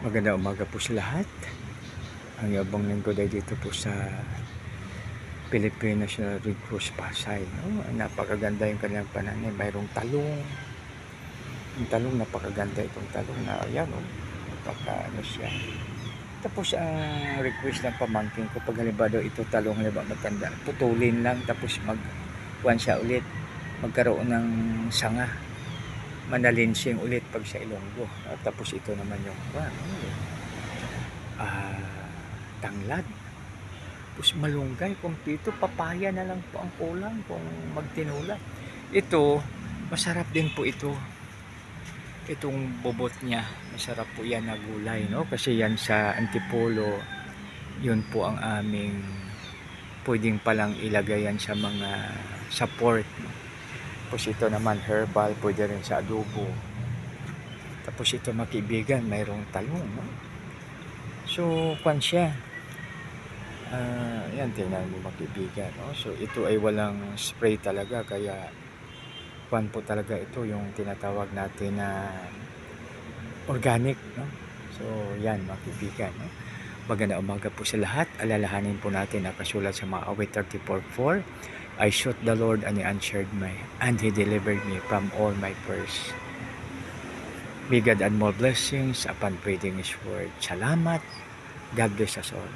Magandang umaga po sa lahat. Ang Yabang Lingkod ay dito po sa Philippine National Red Cross Pasay. No? Napakaganda yung kanilang pananay. Mayroong talong. Yung talong, napakaganda itong talong na yan. Oh. Napaka siya. Tapos ang request ng pamangkin ko, pag halimbawa ito talong, halimbawa matanda, putulin lang tapos magkuhan siya ulit. Magkaroon ng sanga. Manalinsing ulit pag sa Ilonggo. Tapos ito naman yung tanglad. Tapos malunggay, kumpito, papaya na lang po ang kulang kung magtinula. Ito, masarap din po ito. Itong bobot niya, masarap po yan na gulay, no? Kasi yan sa Antipolo, yun po ang aming pwedeng palang ilagay yan sa mga support. No? Tapos ito naman herbal, pwede rin sa adobo. Tapos ito makibigan, mayroong talong, no? So, kwan siya. Yan, tingnan mo makibigan, no? So, ito ay walang spray talaga, kaya kwan po talaga ito, yung tinatawag natin na organic, no? So, yan, makibigan, no? Magandang umaga po sa lahat. Alalahanin po natin ang kasulat sa mga awit 34:4. I sought the Lord and He answered me, and He delivered me from all my fears. May God and more blessings upon reading His word. Salamat. God bless us all.